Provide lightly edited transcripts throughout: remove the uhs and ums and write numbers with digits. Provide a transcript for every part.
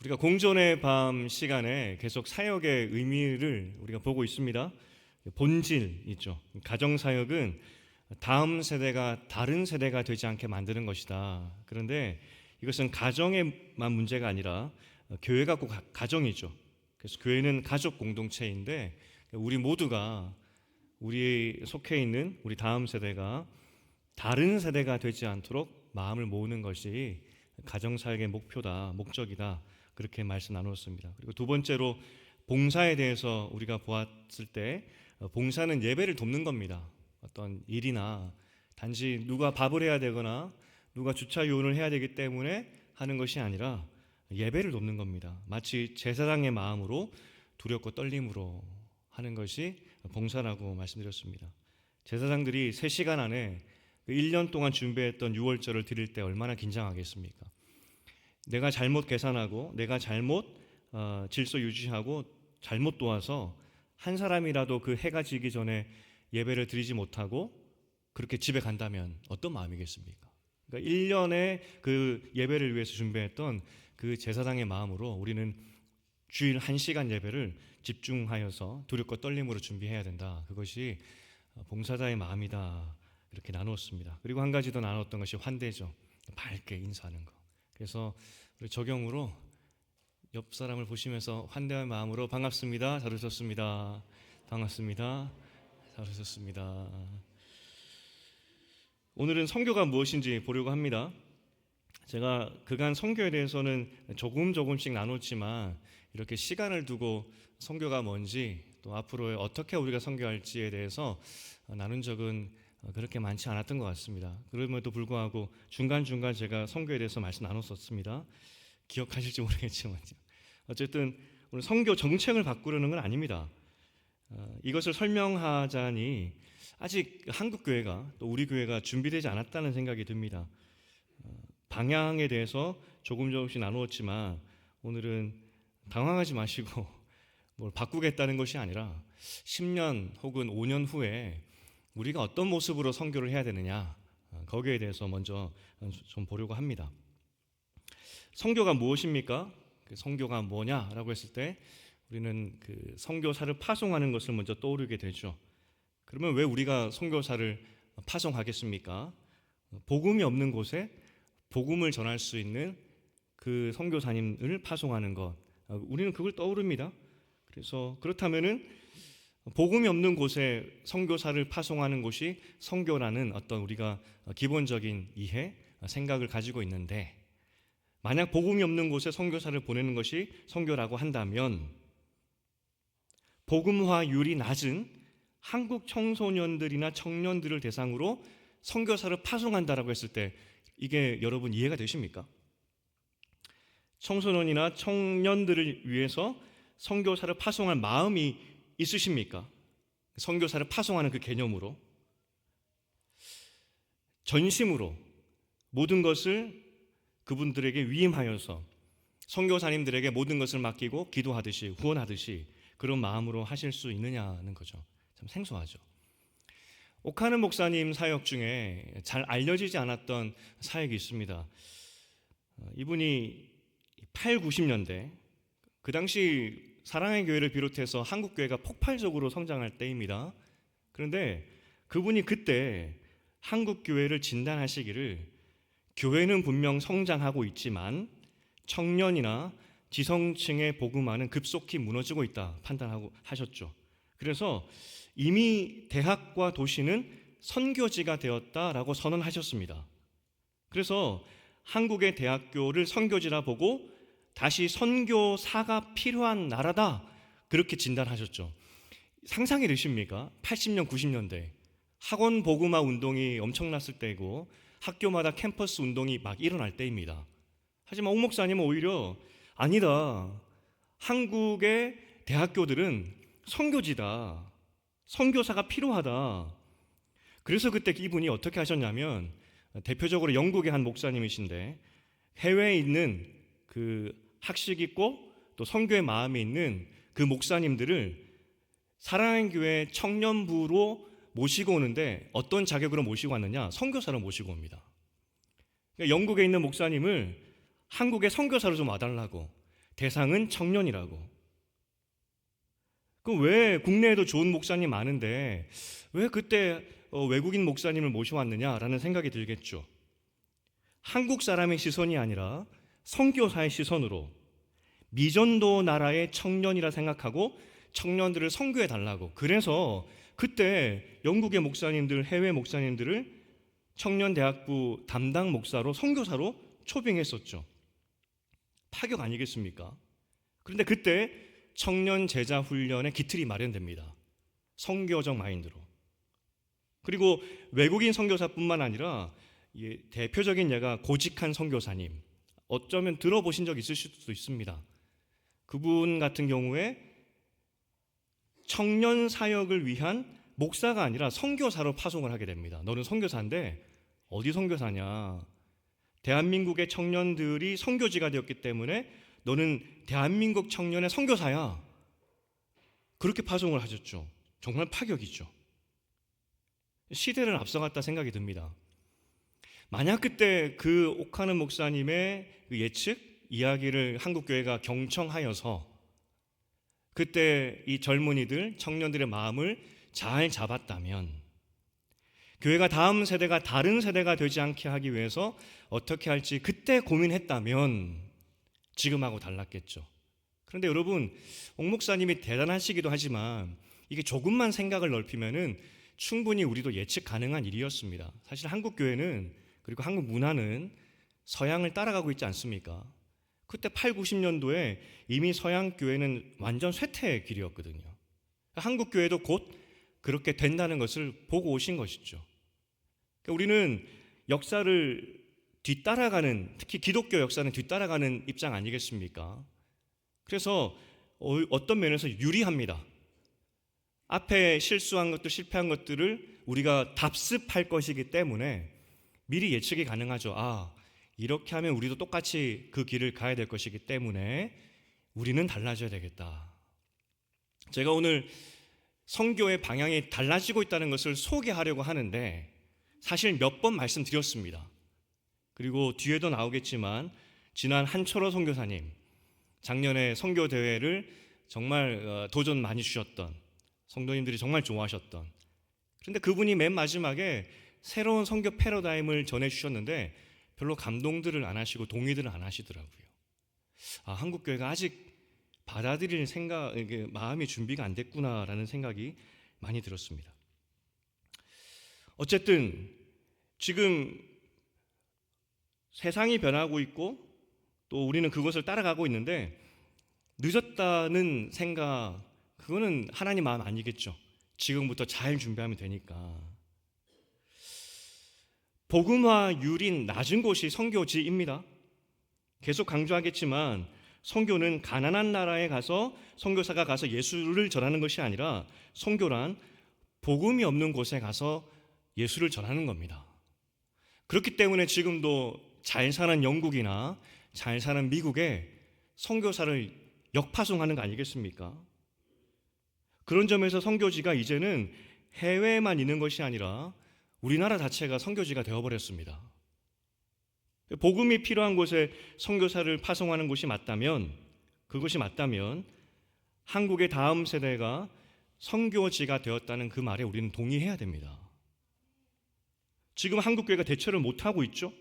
우리가 공존의 밤 시간에 계속 사역의 의미를 우리가 보고 있습니다. 본질 있죠. 가정 사역은 다음 세대가 다른 세대가 되지 않게 만드는 것이다. 그런데 이것은 가정에만 문제가 아니라 교회가 꼭 가정이죠. 그래서 교회는 가족 공동체인데 우리 모두가 우리 속해 있는 우리 다음 세대가 다른 세대가 되지 않도록 마음을 모으는 것이 가정 사역의 목표다, 목적이다. 그렇게 말씀 나누었습니다. 그리고 두 번째로 봉사에 대해서 우리가 보았을 때 봉사는 예배를 돕는 겁니다. 어떤 일이나 단지 누가 밥을 해야 되거나 누가 주차 요원을 해야 되기 때문에 하는 것이 아니라 예배를 돕는 겁니다. 마치 제사장의 마음으로 두렵고 떨림으로 하는 것이 봉사라고 말씀드렸습니다. 제사장들이 3시간 안에 1년 동안 준비했던 유월절을 드릴 때 얼마나 긴장하겠습니까? 내가 잘못 계산하고 내가 잘못 질서 유지하고 잘못 도와서 한 사람이라도 그 해가 지기 전에 예배를 드리지 못하고 그렇게 집에 간다면 어떤 마음이겠습니까? 그러니까 1년의 그 예배를 위해서 준비했던 그 제사장의 마음으로 우리는 주일 1시간 예배를 집중하여서 두렵고 떨림으로 준비해야 된다. 그것이 봉사자의 마음이다. 이렇게 나누었습니다. 그리고 한 가지 더 나눴던 것이 환대죠. 밝게 인사하는 거. 그래서 우리 적용으로 옆 사람을 보시면서 환대의 마음으로 반갑습니다. 잘 오셨습니다. 반갑습니다. 잘 오셨습니다. 오늘은 선교가 무엇인지 보려고 합니다. 제가 그간 선교에 대해서는 조금씩 나눴지만 이렇게 시간을 두고 선교가 뭔지 또 앞으로 어떻게 우리가 선교할지에 대해서 나눈 적은 그렇게 많지 않았던 것 같습니다. 그럼에도 불구하고 중간중간 제가 선교에 대해서 말씀 나눴었습니다. 기억하실지 모르겠지만요. 어쨌든 오늘 선교 정책을 바꾸려는 건 아닙니다. 이것을 설명하자니 아직 한국 교회가 또 우리 교회가 준비되지 않았다는 생각이 듭니다. 방향에 대해서 조금씩 나누었지만 오늘은 당황하지 마시고 뭘 바꾸겠다는 것이 아니라 10년 혹은 5년 후에 우리가 어떤 모습으로 선교를 해야 되느냐 거기에 대해서 먼저 좀 보려고 합니다. 선교가 무엇입니까? 선교가 뭐냐라고 했을 때 우리는 그 선교사를 파송하는 것을 먼저 떠오르게 되죠. 그러면 왜 우리가 선교사를 파송하겠습니까? 복음이 없는 곳에 복음을 전할 수 있는 그 선교사님을 파송하는 것, 우리는 그걸 떠오릅니다. 그래서 그렇다면은 복음이 없는 곳에 선교사를 파송하는 것이 선교라는 어떤 우리가 기본적인 이해, 생각을 가지고 있는데 만약 복음이 없는 곳에 선교사를 보내는 것이 선교라고 한다면 복음화율이 낮은 한국 청소년들이나 청년들을 대상으로 선교사를 파송한다라고 했을 때 이게 여러분 이해가 되십니까? 청소년이나 청년들을 위해서 선교사를 파송할 마음이 있으십니까? 선교사를 파송하는 그 개념으로 전심으로 모든 것을 그분들에게 위임하여서 선교사님들에게 모든 것을 맡기고 기도하듯이 후원하듯이 그런 마음으로 하실 수 있느냐는 거죠. 참 생소하죠. 오카는 목사님 사역 중에 잘 알려지지 않았던 사역이 있습니다. 이분이 8, 90년대 그 당시 사랑의 교회를 비롯해서 한국 교회가 폭발적으로 성장할 때입니다. 그런데 그분이 그때 한국 교회를 진단하시기를 교회는 분명 성장하고 있지만 청년이나 지성층의 복음화는 급속히 무너지고 있다 판단하고 하셨죠. 그래서 이미 대학과 도시는 선교지가 되었다라고 선언하셨습니다. 그래서 한국의 대학교를 선교지라 보고 다시 선교사가 필요한 나라다 그렇게 진단하셨죠. 상상이 되십니까? 80년, 90년대 학원 복음화 운동이 엄청났을 때이고 학교마다 캠퍼스 운동이 막 일어날 때입니다. 하지만 옥 목사님은 오히려 아니다. 한국의 대학교들은 선교지다. 선교사가 필요하다. 그래서 그때 이분이 어떻게 하셨냐면 대표적으로 영국의 한 목사님이신데 해외에 있는 그 학식 있고 또 선교의 마음이 있는 그 목사님들을 사랑의 교회 청년부로 모시고 오는데 어떤 자격으로 모시고 왔느냐? 선교사로 모시고 옵니다. 그러니까 영국에 있는 목사님을 한국의 선교사로 좀 와달라고 대상은 청년이라고. 그 왜 국내에도 좋은 목사님 많은데 왜 그때 외국인 목사님을 모셔왔느냐라는 생각이 들겠죠. 한국 사람의 시선이 아니라 선교사의 시선으로 미전도 나라의 청년이라 생각하고 청년들을 선교해 달라고. 그래서 그때 영국의 목사님들, 해외 목사님들을 청년대학부 담당 목사로 선교사로 초빙했었죠. 파격 아니겠습니까? 그런데 그때 청년 제자 훈련의 기틀이 마련됩니다. 선교적 마인드로. 그리고 외국인 선교사뿐만 아니라 대표적인 예가 고직한 선교사님, 어쩌면 들어보신 적 있으실 수도 있습니다. 그분 같은 경우에 청년 사역을 위한 목사가 아니라 선교사로 파송을 하게 됩니다. 너는 선교사인데 어디 선교사냐? 대한민국의 청년들이 선교지가 되었기 때문에 너는 대한민국 청년의 선교사야. 그렇게 파송을 하셨죠. 정말 파격이죠. 시대를 앞서갔다 생각이 듭니다. 만약 그때 그 옥하는 목사님의 그 예측 이야기를 한국교회가 경청하여서 그때 이 젊은이들, 청년들의 마음을 잘 잡았다면, 교회가 다음 세대가 다른 세대가 되지 않게 하기 위해서 어떻게 할지 그때 고민했다면 지금하고 달랐겠죠. 그런데 여러분, 옥 목사님이 대단하시기도 하지만 이게 조금만 생각을 넓히면은 충분히 우리도 예측 가능한 일이었습니다. 사실 한국 교회는, 그리고 한국 문화는 서양을 따라가고 있지 않습니까? 그때 8, 90년도에 이미 서양 교회는 완전 쇠퇴의 길이었거든요. 한국 교회도 곧 그렇게 된다는 것을 보고 오신 것이죠. 우리는 역사를 뒤따라가는, 특히 기독교 역사는 뒤따라가는 입장 아니겠습니까? 그래서 어떤 면에서 유리합니다. 앞에 실수한 것들, 실패한 것들을 우리가 답습할 것이기 때문에 미리 예측이 가능하죠. 이렇게 하면 우리도 똑같이 그 길을 가야 될 것이기 때문에 우리는 달라져야 되겠다. 제가 오늘 선교의 방향이 달라지고 있다는 것을 소개하려고 하는데 사실 몇 번 말씀드렸습니다. 그리고 뒤에도 나오겠지만 지난 한철호 선교사님, 작년에 선교 대회를 정말 도전 많이 주셨던, 성도님들이 정말 좋아하셨던, 그런데 그분이 맨 마지막에 새로운 선교 패러다임을 전해주셨는데 별로 감동들을 안 하시고 동의들을 안 하시더라고요. 한국교회가 아직 받아들일 마음의 준비가 안 됐구나라는 생각이 많이 들었습니다. 어쨌든 지금 세상이 변하고 있고 또 우리는 그것을 따라가고 있는데 늦었다는 생각, 그거는 하나님 마음 아니겠죠. 지금부터 잘 준비하면 되니까. 복음화율인 낮은 곳이 선교지입니다. 계속 강조하겠지만 선교는 가난한 나라에 가서 선교사가 가서 예수를 전하는 것이 아니라 선교란 복음이 없는 곳에 가서 예수를 전하는 겁니다. 그렇기 때문에 지금도 잘 사는 영국이나 잘 사는 미국에 선교사를 역파송하는 거 아니겠습니까? 그런 점에서 선교지가 이제는 해외에만 있는 것이 아니라 우리나라 자체가 선교지가 되어버렸습니다. 복음이 필요한 곳에 선교사를 파송하는 곳이 맞다면, 그것이 맞다면 한국의 다음 세대가 선교지가 되었다는 그 말에 우리는 동의해야 됩니다. 지금 한국교회가 대처를 못하고 있죠.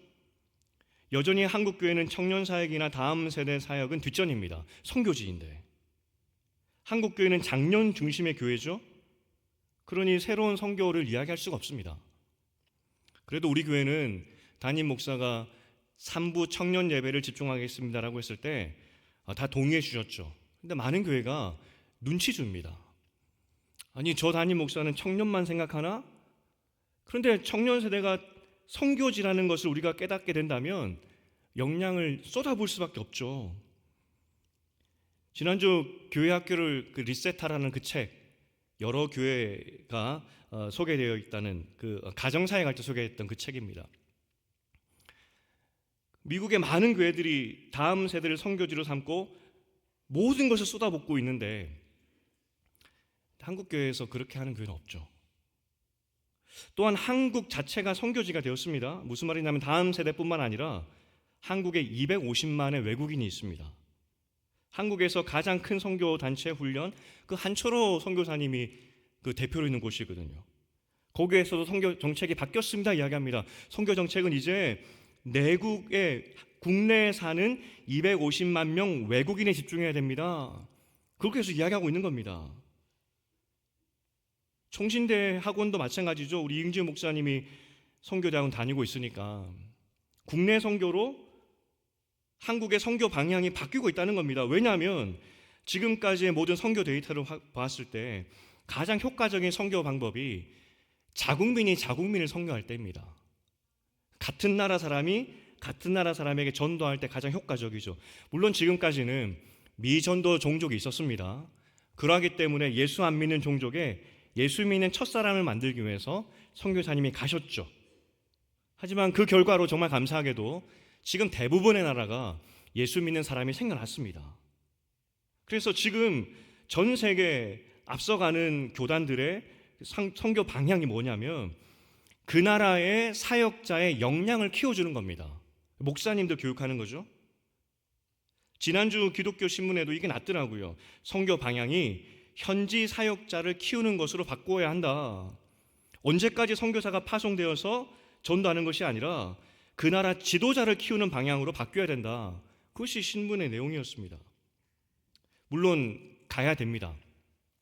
여전히 한국교회는 청년사역이나 다음 세대 사역은 뒷전입니다. 선교지인데. 한국교회는 장년 중심의 교회죠. 그러니 새로운 선교를 이야기할 수가 없습니다. 그래도 우리 교회는 담임 목사가 3부 청년 예배를 집중하겠습니다라고 했을 때 다 동의해 주셨죠. 근데 많은 교회가 눈치 줍니다. 아니, 저 담임 목사는 청년만 생각하나? 그런데 청년 세대가 선교지라는 것을 우리가 깨닫게 된다면 역량을 쏟아부을 수밖에 없죠. 지난주 교회 학교를 리셋하라는 그 책, 여러 교회가 소개되어 있다는 그 가정사회 갈 때 소개했던 그 책입니다. 미국의 많은 교회들이 다음 세대를 선교지로 삼고 모든 것을 쏟아붓고 있는데 한국 교회에서 그렇게 하는 교회는 없죠. 또한 한국 자체가 선교지가 되었습니다. 무슨 말이냐면 다음 세대뿐만 아니라 한국에 250만의 외국인이 있습니다. 한국에서 가장 큰 선교 단체 훈련 그 한철호 선교사님이 그 대표로 있는 곳이거든요. 거기에서도 선교 정책이 바뀌었습니다 이야기합니다. 선교 정책은 이제 내국에 국내에 사는 250만 명 외국인에 집중해야 됩니다. 그렇게 해서 이야기하고 있는 겁니다. 총신대 학원도 마찬가지죠. 우리 이응지우 목사님이 선교대학원 다니고 있으니까 국내 선교로 한국의 선교 방향이 바뀌고 있다는 겁니다. 왜냐하면 지금까지의 모든 선교 데이터를 봤을 때 가장 효과적인 선교 방법이 자국민이 자국민을 선교할 때입니다. 같은 나라 사람이 같은 나라 사람에게 전도할 때 가장 효과적이죠. 물론 지금까지는 미전도 종족이 있었습니다. 그러하기 때문에 예수 안 믿는 종족에 예수 믿는 첫사람을 만들기 위해서 선교사님이 가셨죠. 하지만 그 결과로 정말 감사하게도 지금 대부분의 나라가 예수 믿는 사람이 생겨났습니다. 그래서 지금 전 세계 앞서가는 교단들의 선교 방향이 뭐냐면 그 나라의 사역자의 역량을 키워주는 겁니다. 목사님들 교육하는 거죠. 지난주 기독교 신문에도 이게 났더라고요. 선교 방향이 현지 사역자를 키우는 것으로 바꿔야 한다. 언제까지 선교사가 파송되어서 전도하는 것이 아니라 그 나라 지도자를 키우는 방향으로 바뀌어야 된다. 그것이 신문의 내용이었습니다. 물론 가야 됩니다.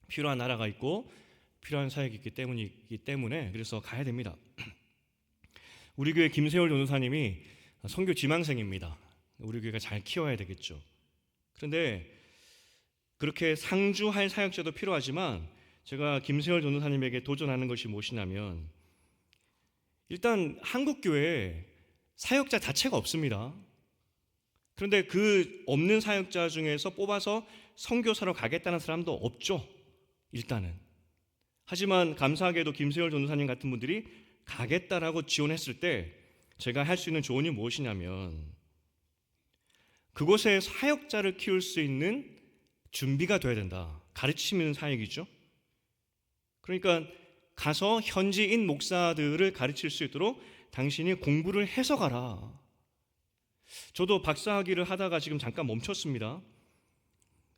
필요한 나라가 있고 필요한 사역이 있기 때문에 그래서 가야 됩니다. 우리 교회 김세월 전도사님이 선교 지망생입니다. 우리 교회가 잘 키워야 되겠죠. 그런데 그렇게 상주할 사역자도 필요하지만 제가 김세월 전도사님에게 도전하는 것이 무엇이냐면 일단 한국 교회에 사역자 자체가 없습니다. 그런데 그 없는 사역자 중에서 뽑아서 선교사로 가겠다는 사람도 없죠. 일단은. 하지만 감사하게도 김세월 전도사님 같은 분들이 가겠다라고 지원했을 때 제가 할 수 있는 조언이 무엇이냐면 그곳에 사역자를 키울 수 있는 준비가 돼야 된다. 가르치는 사역이죠. 그러니까 가서 현지인 목사들을 가르칠 수 있도록 당신이 공부를 해서 가라. 저도 박사학위를 하다가 지금 잠깐 멈췄습니다.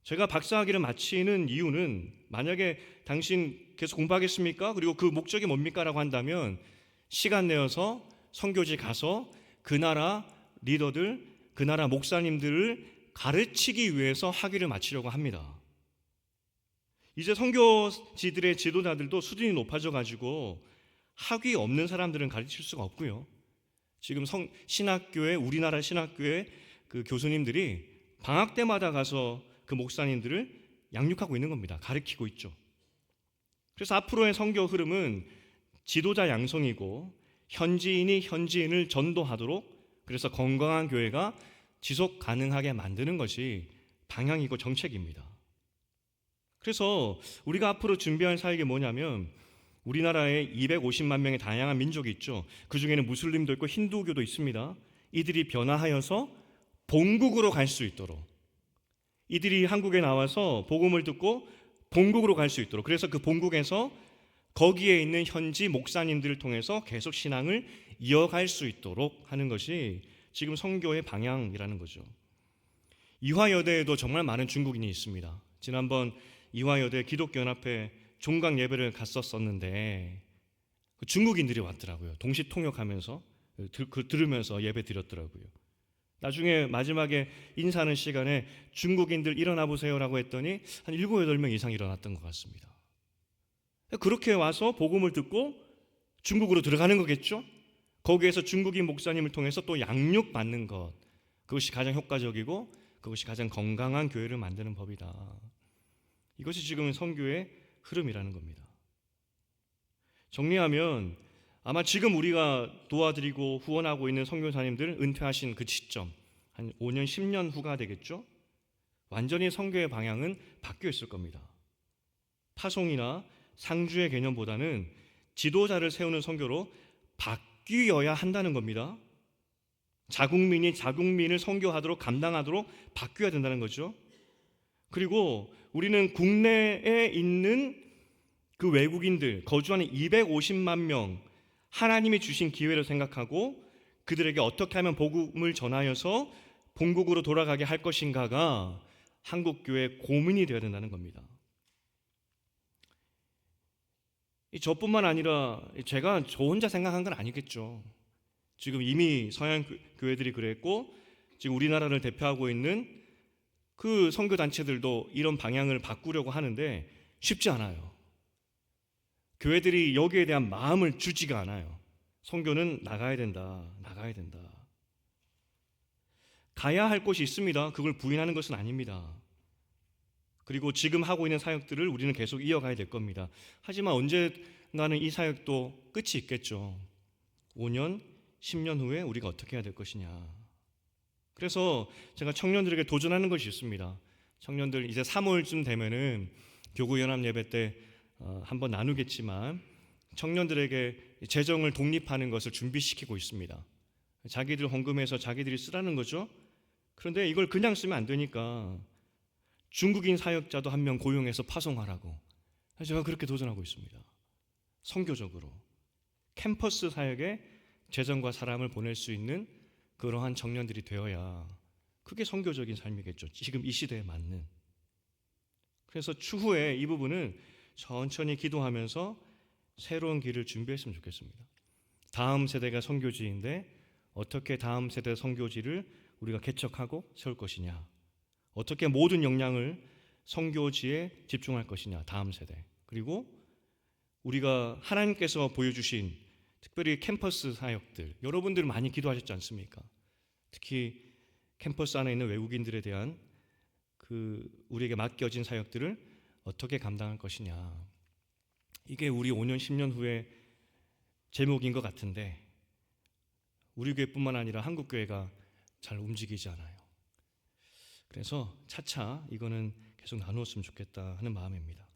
제가 박사학위를 마치는 이유는 만약에 당신 계속 공부하겠습니까? 그리고 그 목적이 뭡니까? 라고 한다면 시간 내어서 선교지 가서 그 나라 리더들, 그 나라 목사님들을 가르치기 위해서 학위를 마치려고 합니다. 이제 선교지들의 지도자들도 수준이 높아져 가지고 학위 없는 사람들은 가르칠 수가 없고요. 지금 신학교에 우리나라 신학교의 그 교수님들이 방학 때마다 가서 그 목사님들을 양육하고 있는 겁니다. 가르치고 있죠. 그래서 앞으로의 선교 흐름은 지도자 양성이고 현지인이 현지인을 전도하도록 그래서 건강한 교회가 지속 가능하게 만드는 것이 방향이고 정책입니다. 그래서 우리가 앞으로 준비할 사역이 뭐냐면 우리나라에 250만 명의 다양한 민족이 있죠. 그 중에는 무슬림도 있고 힌두교도 있습니다. 이들이 변화하여서 본국으로 갈 수 있도록 이들이 한국에 나와서 복음을 듣고 본국으로 갈 수 있도록 그래서 그 본국에서 거기에 있는 현지 목사님들을 통해서 계속 신앙을 이어갈 수 있도록 하는 것이 지금 선교의 방향이라는 거죠. 이화여대에도 정말 많은 중국인이 있습니다. 지난번 이화여대 기독교연합회 종강 예배를 갔었었는데 중국인들이 왔더라고요. 동시 통역하면서 들으면서 예배 드렸더라고요. 나중에 마지막에 인사하는 시간에 중국인들 일어나 보세요라고 했더니 한 7, 8명 이상 일어났던 것 같습니다. 그렇게 와서 복음을 듣고 중국으로 들어가는 거겠죠? 거기에서 중국인 목사님을 통해서 또 양육받는 것, 그것이 가장 효과적이고 그것이 가장 건강한 교회를 만드는 법이다. 이것이 지금 선교의 흐름이라는 겁니다. 정리하면 아마 지금 우리가 도와드리고 후원하고 있는 선교사님들 은퇴하신 그 시점 한 5년, 10년 후가 되겠죠? 완전히 선교의 방향은 바뀌어 있을 겁니다. 파송이나 상주의 개념보다는 지도자를 세우는 선교로 바뀌어야 한다는 겁니다. 자국민이 자국민을 선교하도록 감당하도록 바뀌어야 된다는 거죠. 그리고 우리는 국내에 있는 그 외국인들 거주하는 250만 명 하나님이 주신 기회를 생각하고 그들에게 어떻게 하면 복음을 전하여서 본국으로 돌아가게 할 것인가가 한국교회 고민이 되어야 된다는 겁니다. 저뿐만 아니라 제가 저 혼자 생각한 건 아니겠죠. 지금 이미 서양 교회들이 그랬고 지금 우리나라를 대표하고 있는 그 선교 단체들도 이런 방향을 바꾸려고 하는데 쉽지 않아요. 교회들이 여기에 대한 마음을 주지가 않아요. 선교는 나가야 된다. 나가야 된다. 가야 할 곳이 있습니다. 그걸 부인하는 것은 아닙니다. 그리고 지금 하고 있는 사역들을 우리는 계속 이어가야 될 겁니다. 하지만 언젠가는 이 사역도 끝이 있겠죠. 5년, 10년 후에 우리가 어떻게 해야 될 것이냐. 그래서 제가 청년들에게 도전하는 것이 있습니다. 청년들 이제 3월쯤 되면은 교구 연합 예배 때 한번 나누겠지만 청년들에게 재정을 독립하는 것을 준비시키고 있습니다. 자기들 헌금해서 자기들이 쓰라는 거죠. 그런데 이걸 그냥 쓰면 안 되니까 중국인 사역자도 한 명 고용해서 파송하라고 제가 그렇게 도전하고 있습니다. 선교적으로 캠퍼스 사역에 재정과 사람을 보낼 수 있는 그러한 청년들이 되어야 그게 선교적인 삶이겠죠. 지금 이 시대에 맞는. 그래서 추후에 이 부분은 천천히 기도하면서 새로운 길을 준비했으면 좋겠습니다. 다음 세대가 선교지인데 어떻게 다음 세대 선교지를 우리가 개척하고 세울 것이냐, 어떻게 모든 역량을 선교지에 집중할 것이냐, 다음 세대. 그리고 우리가 하나님께서 보여주신 특별히 캠퍼스 사역들, 여러분들 많이 기도하셨지 않습니까? 특히 캠퍼스 안에 있는 외국인들에 대한 우리에게 맡겨진 사역들을 어떻게 감당할 것이냐. 이게 우리 5년, 10년 후에 제목인 것 같은데 우리 교회뿐만 아니라 한국 교회가 잘 움직이지 않아요. 그래서 차차 이거는 계속 나누었으면 좋겠다 하는 마음입니다.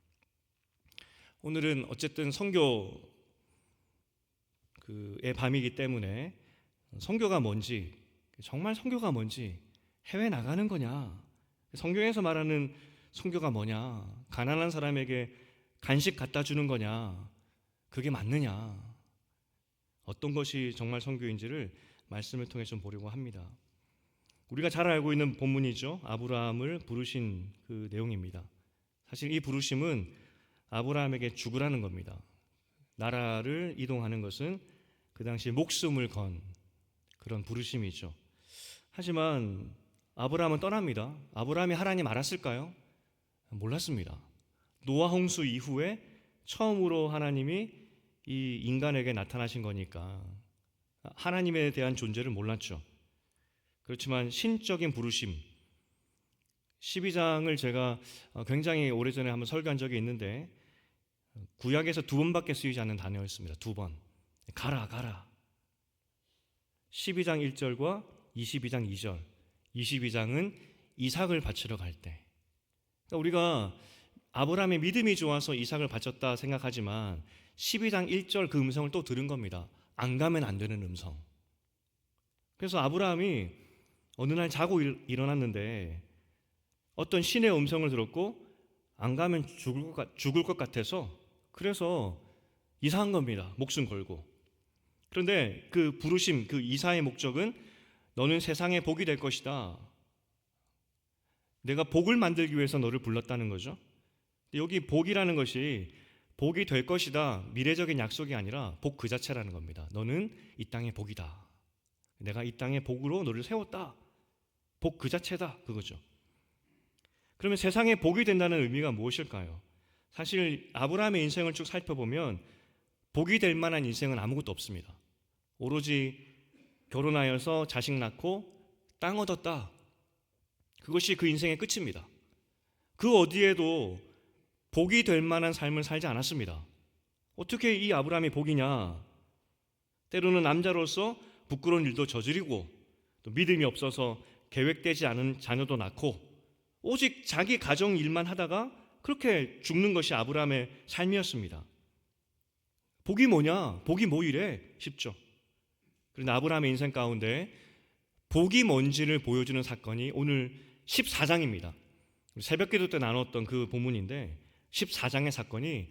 오늘은 어쨌든 선교의 밤이기 때문에 선교가 뭔지, 정말 선교가 뭔지, 해외 나가는 거냐, 성경에서 말하는 선교가 뭐냐, 가난한 사람에게 간식 갖다 주는 거냐, 그게 맞느냐, 어떤 것이 정말 선교인지를 말씀을 통해 좀 보려고 합니다. 우리가 잘 알고 있는 본문이죠. 아브라함을 부르신 그 내용입니다. 사실 이 부르심은 아브라함에게 죽으라는 겁니다. 나라를 이동하는 것은 그 당시 목숨을 건 그런 부르심이죠. 하지만 아브라함은 떠납니다. 아브라함이 하나님 알았을까요? 몰랐습니다. 노아 홍수 이후에 처음으로 하나님이 이 인간에게 나타나신 거니까 하나님에 대한 존재를 몰랐죠. 그렇지만 신적인 부르심, 12장을 제가 굉장히 오래전에 한번 설교한 적이 있는데 구약에서 2번밖에 쓰이지 않는 단어였습니다. 2번. 가라 가라. 12장 1절과 22장 2절. 22장은 이삭을 바치러 갈 때. 그러니까 우리가 아브라함의 믿음이 좋아서 이삭을 바쳤다 생각하지만 12장 1절 그 음성을 또 들은 겁니다. 안 가면 안 되는 음성. 그래서 아브라함이 어느 날 자고 일어났는데 어떤 신의 음성을 들었고 안 가면 죽을 것 같아서 그래서 이사한 겁니다. 목숨 걸고. 그런데 그 부르심, 그 이사의 목적은 너는 세상에 복이 될 것이다. 내가 복을 만들기 위해서 너를 불렀다는 거죠. 여기 복이라는 것이 복이 될 것이다, 미래적인 약속이 아니라 복 그 자체라는 겁니다. 너는 이 땅의 복이다. 내가 이 땅의 복으로 너를 세웠다. 복 그 자체다, 그거죠. 그러면 세상에 복이 된다는 의미가 무엇일까요? 사실 아브라함의 인생을 쭉 살펴보면 복이 될 만한 인생은 아무것도 없습니다. 오로지 결혼하여서 자식 낳고 땅 얻었다. 그것이 그 인생의 끝입니다. 그 어디에도 복이 될 만한 삶을 살지 않았습니다. 어떻게 이 아브라함이 복이냐? 때로는 남자로서 부끄러운 일도 저지르고 또 믿음이 없어서 계획되지 않은 자녀도 낳고 오직 자기 가정 일만 하다가 그렇게 죽는 것이 아브라함의 삶이었습니다. 복이 뭐냐? 복이 뭐이래? 싶죠. 그런데 아브라함의 인생 가운데 복이 뭔지를 보여주는 사건이 오늘 14장입니다. 새벽기도 때 나눴던 그 본문인데 14장의 사건이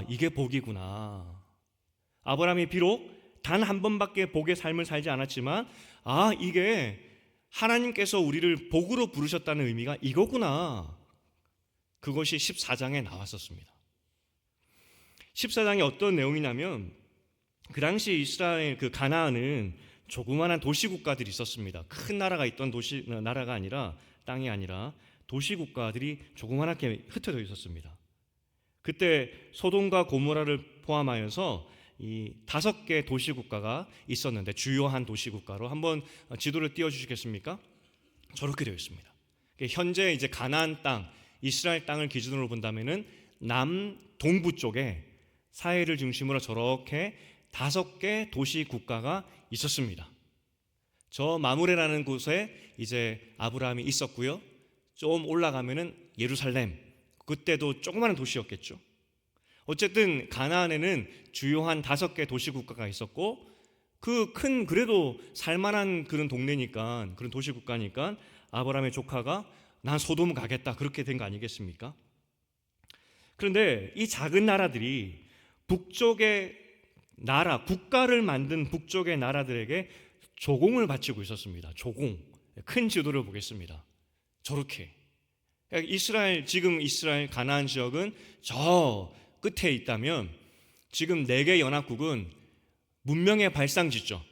이게 복이구나. 아브라함이 비록 단 한 번밖에 복의 삶을 살지 않았지만 이게 하나님께서 우리를 복으로 부르셨다는 의미가 이거구나. 그것이 14장에 나왔었습니다. 14장에 어떤 내용이냐면 그 당시 이스라엘 가나안은 조그마한 도시국가들이 있었습니다. 큰 나라가 있던 나라가 아니라 땅이 아니라 도시국가들이 조그맣게 흩어져 있었습니다. 그때 소돔과 고모라를 포함하여서 이 5개 도시국가가 있었는데 주요한 도시국가로 한번 지도를 띄워주시겠습니까? 저렇게 되어 있습니다. 현재 이제 가나안 땅, 이스라엘 땅을 기준으로 본다면은 남동부 쪽에 사해를 중심으로 저렇게 5개 도시국가가 있었습니다. 저 마므레라는 곳에 이제 아브라함이 있었고요. 좀 올라가면은 예루살렘, 그때도 조그마한 도시였겠죠. 어쨌든 가나안에는 주요한 5개 도시국가가 있었고 그 큰 그래도 살만한 그런 동네니까 그런 도시국가니까 아브라함의 조카가 난 소돔 가겠다 그렇게 된 거 아니겠습니까? 그런데 이 작은 나라들이 북쪽의 나라, 국가를 만든 북쪽의 나라들에게 조공을 바치고 있었습니다. 조공. 큰 지도를 보겠습니다. 저렇게 지금 이스라엘 가나안 지역은 저 끝에 있다면 지금 4개 연합국은 문명의 발상지죠.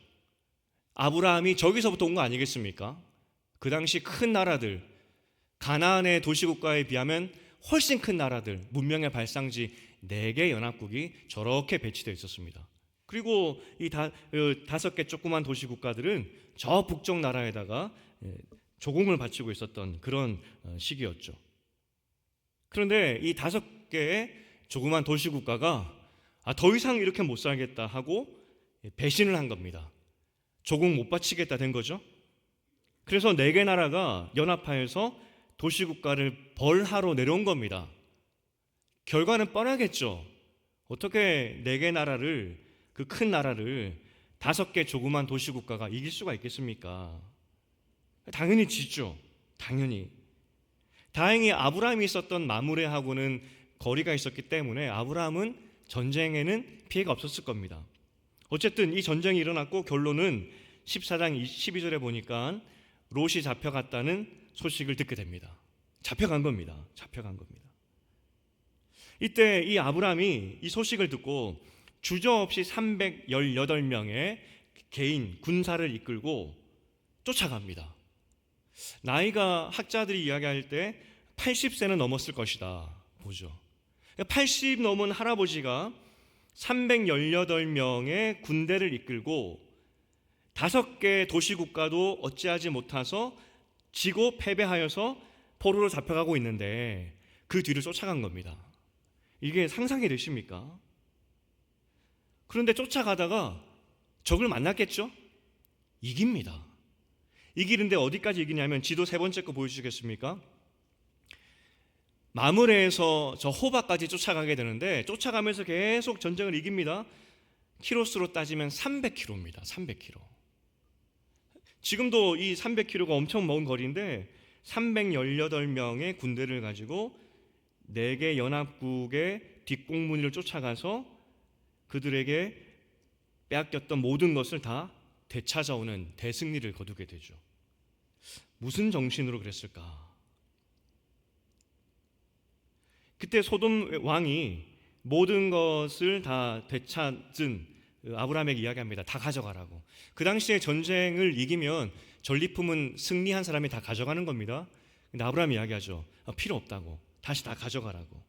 아브라함이 저기서부터 온 거 아니겠습니까? 그 당시 큰 나라들, 가나안의 도시국가에 비하면 훨씬 큰 나라들, 문명의 발상지 4개 연합국이 저렇게 배치되어 있었습니다. 그리고 이 5개 조그만 도시국가들은 저 북쪽 나라에다가 조공을 바치고 있었던 그런 시기였죠. 그런데 이 5개의 조그만 도시국가가 더 이상 이렇게 못 살겠다 하고 배신을 한 겁니다. 조공 못 바치겠다 된 거죠. 그래서 4개 나라가 연합하여서 도시국가를 벌하러 내려온 겁니다. 결과는 뻔하겠죠. 어떻게 4개 나라를, 그 큰 나라를 5개 조그만 도시국가가 이길 수가 있겠습니까? 당연히 지죠. 당연히. 다행히 아브라함이 있었던 마므레하고는 거리가 있었기 때문에 아브라함은 전쟁에는 피해가 없었을 겁니다. 어쨌든 이 전쟁이 일어났고 결론은 14장 12절에 보니까 롯이 잡혀갔다는 소식을 듣게 됩니다. 잡혀간 겁니다. 이때 이 아브라함이 이 소식을 듣고 주저없이 318명의 개인 군사를 이끌고 쫓아갑니다. 나이가 학자들이 이야기할 때 80세는 넘었을 것이다 보죠. 80 넘은 할아버지가 318명의 군대를 이끌고 5개 도시국가도 어찌하지 못해서 지고 패배하여서 포로로 잡혀가고 있는데 그 뒤를 쫓아간 겁니다. 이게 상상이 되십니까? 그런데 쫓아가다가 적을 만났겠죠? 이깁니다. 이기는데 어디까지 이기냐면 지도 3번째 거 보여주시겠습니까? 마므레에서 저 호바까지 쫓아가게 되는데 쫓아가면서 계속 전쟁을 이깁니다. 키로수로 따지면 300km입니다. 300km. 지금도 이 300km가 엄청 먼 거리인데 318명의 군대를 가지고 4개 연합국의 뒷공문을 쫓아가서 그들에게 빼앗겼던 모든 것을 다 되찾아오는 대승리를 거두게 되죠. 무슨 정신으로 그랬을까? 그때 소돔 왕이 모든 것을 다 되찾은 아브라함에게 이야기합니다. 다 가져가라고. 그 당시에 전쟁을 이기면 전리품은 승리한 사람이 다 가져가는 겁니다. 근데 아브라함이 이야기하죠. 필요 없다고. 다시 다 가져가라고.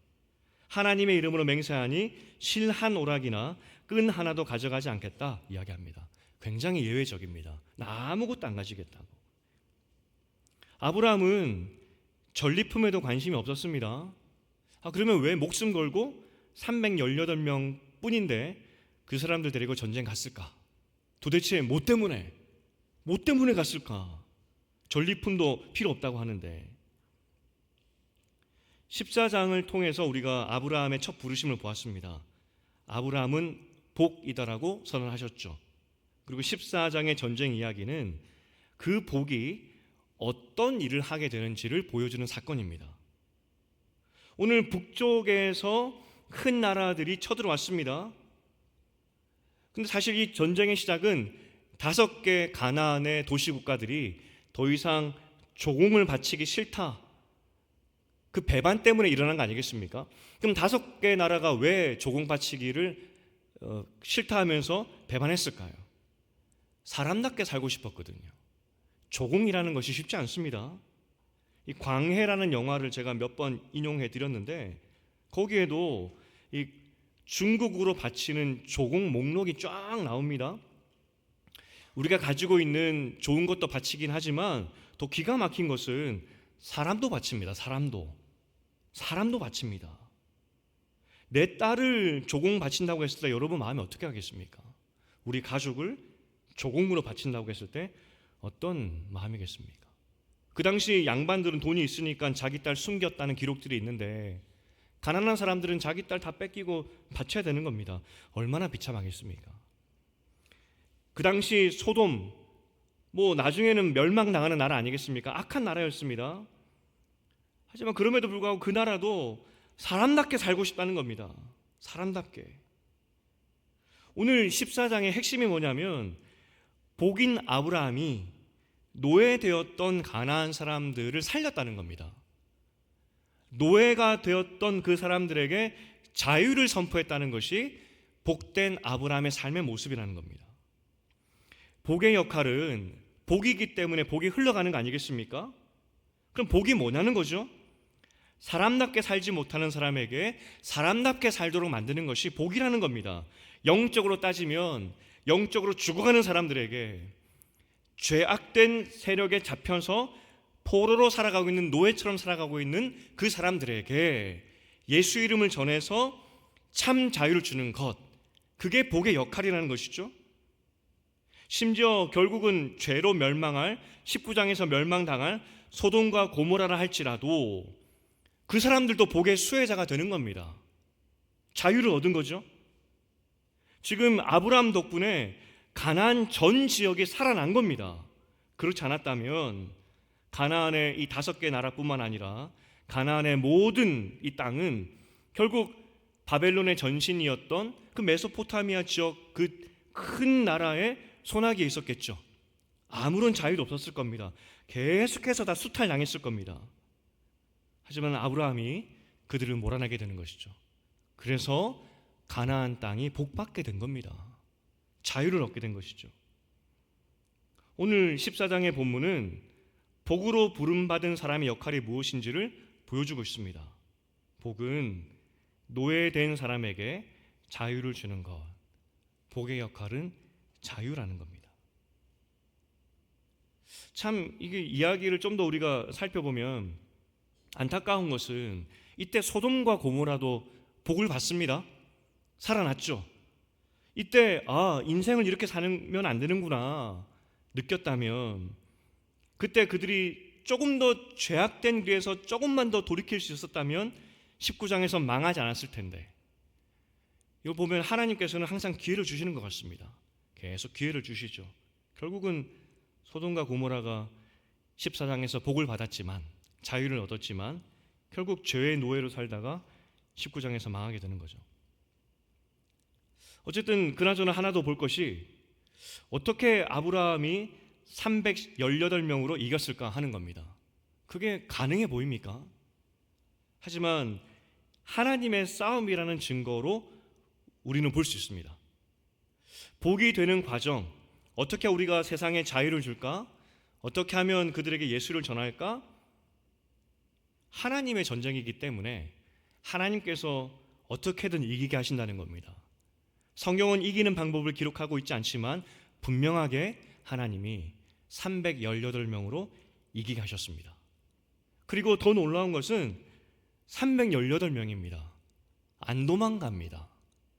하나님의 이름으로 맹세하니 실 한 오락이나 끈 하나도 가져가지 않겠다 이야기합니다. 굉장히 예외적입니다. 나 아무것도 안 가지겠다고. 아브라함은 전리품에도 관심이 없었습니다. 그러면 왜 목숨 걸고 318명 뿐인데 그 사람들 데리고 전쟁 갔을까? 도대체 뭐 때문에 갔을까? 전리품도 필요 없다고 하는데 14장을 통해서 우리가 아브라함의 첫 부르심을 보았습니다. 아브라함은 복이다라고 선언하셨죠. 그리고 14장의 전쟁 이야기는 그 복이 어떤 일을 하게 되는지를 보여주는 사건입니다. 오늘 북쪽에서 큰 나라들이 쳐들어왔습니다. 근데 사실 이 전쟁의 시작은 5개 가나안의 도시국가들이 더 이상 조공을 바치기 싫다. 그 배반 때문에 일어난 거 아니겠습니까? 그럼 5개 나라가 왜 조공 바치기를 싫다 하면서 배반했을까요? 사람답게 살고 싶었거든요. 조공이라는 것이 쉽지 않습니다. 이 광해라는 영화를 제가 몇 번 인용해 드렸는데 거기에도 이 중국으로 바치는 조공 목록이 쫙 나옵니다. 우리가 가지고 있는 좋은 것도 바치긴 하지만 또 기가 막힌 것은 사람도 바칩니다. 사람도 바칩니다. 내 딸을 조공 바친다고 했을 때 여러분 마음이 어떻게 하겠습니까? 우리 가족을 조공으로 바친다고 했을 때 어떤 마음이겠습니까? 그 당시 양반들은 돈이 있으니까 자기 딸 숨겼다는 기록들이 있는데 가난한 사람들은 자기 딸 다 뺏기고 바쳐야 되는 겁니다. 얼마나 비참하겠습니까? 그 당시 소돔, 나중에는 멸망당하는 나라 아니겠습니까? 악한 나라였습니다. 하지만 그럼에도 불구하고 그 나라도 사람답게 살고 싶다는 겁니다. 사람답게. 오늘 14장의 핵심이 뭐냐면 복인 아브라함이 노예되었던 가나안 사람들을 살렸다는 겁니다. 노예가 되었던 그 사람들에게 자유를 선포했다는 것이 복된 아브라함의 삶의 모습이라는 겁니다. 복의 역할은 복이기 때문에 복이 흘러가는 거 아니겠습니까? 그럼 복이 뭐냐는 거죠? 사람답게 살지 못하는 사람에게 사람답게 살도록 만드는 것이 복이라는 겁니다. 영적으로 따지면 영적으로 죽어가는 사람들에게 죄악된 세력에 잡혀서 포로로 살아가고 있는 노예처럼 살아가고 있는 그 사람들에게 예수 이름을 전해서 참 자유를 주는 것, 그게 복의 역할이라는 것이죠. 심지어 결국은 죄로 멸망할 19장에서 멸망당할 소돔과 고모라라 할지라도 그 사람들도 복의 수혜자가 되는 겁니다. 자유를 얻은 거죠. 지금 아브라함 덕분에 가나안 전 지역이 살아난 겁니다. 그렇지 않았다면 가나안의 이 5개 나라뿐만 아니라 가나안의 모든 이 땅은 결국 바벨론의 전신이었던 그 메소포타미아 지역 그 큰 나라의 손아귀에 있었겠죠. 아무런 자유도 없었을 겁니다. 계속해서 다 수탈당했을 겁니다. 하지만 아브라함이 그들을 몰아내게 되는 것이죠. 그래서 가나안 땅이 복받게 된 겁니다. 자유를 얻게 된 것이죠. 오늘 14장의 본문은 복으로 부름받은 사람의 역할이 무엇인지를 보여주고 있습니다. 복은 노예된 사람에게 자유를 주는 것. 복의 역할은 자유라는 겁니다. 참 이게 이야기를 좀 더 우리가 살펴보면 안타까운 것은 이때 소돔과 고모라도 복을 받습니다. 살아났죠. 이때 인생을 이렇게 살면 안 되는구나 느꼈다면 그때 그들이 조금 더 죄악된 길에서 조금만 더 돌이킬 수 있었다면 19장에서 망하지 않았을 텐데, 이거 보면 하나님께서는 항상 기회를 주시는 것 같습니다. 계속 기회를 주시죠. 결국은 소돔과 고모라가 14장에서 복을 받았지만, 자유를 얻었지만 결국 죄의 노예로 살다가 19장에서 망하게 되는 거죠. 어쨌든 그나저나 하나 더 볼 것이 어떻게 아브라함이 318명으로 이겼을까 하는 겁니다. 그게 가능해 보입니까? 하지만 하나님의 싸움이라는 증거로 우리는 볼 수 있습니다. 복이 되는 과정, 어떻게 우리가 세상에 자유를 줄까? 어떻게 하면 그들에게 예수를 전할까? 하나님의 전쟁이기 때문에 하나님께서 어떻게든 이기게 하신다는 겁니다. 성경은 이기는 방법을 기록하고 있지 않지만 분명하게 하나님이 318명으로 이기게 하셨습니다. 그리고 더 놀라운 것은 318명입니다. 안 도망갑니다.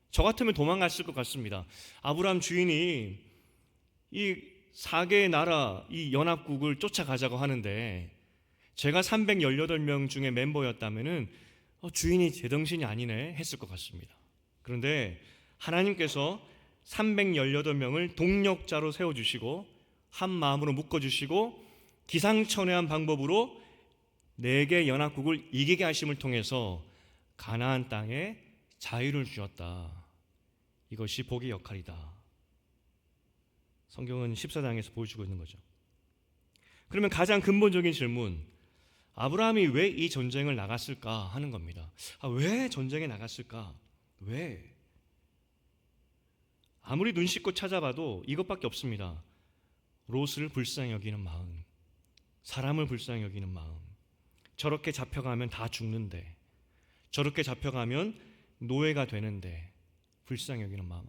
저 같으면 도망갔을 것 같습니다. 아브라함 주인이 이 4개의 나라 이 연합국을 쫓아가자고 하는데 제가 318명 중에 멤버였다면 주인이 제정신이 아니네 했을 것 같습니다. 그런데 하나님께서 318명을 동력자로 세워주시고 한 마음으로 묶어주시고 기상천외한 방법으로 4개 연합국을 이기게 하심을 통해서 가나안 땅에 자유를 주었다. 이것이 복의 역할이다. 성경은 14장에서 보여주고 있는 거죠. 그러면 가장 근본적인 질문, 아브라함이 왜 이 전쟁을 나갔을까 하는 겁니다. 왜 전쟁에 나갔을까? 왜? 아무리 눈 씻고 찾아봐도 이것밖에 없습니다. 롯을 불쌍히 여기는 마음, 사람을 불쌍히 여기는 마음. 저렇게 잡혀가면 다 죽는데, 저렇게 잡혀가면 노예가 되는데 불쌍히 여기는 마음.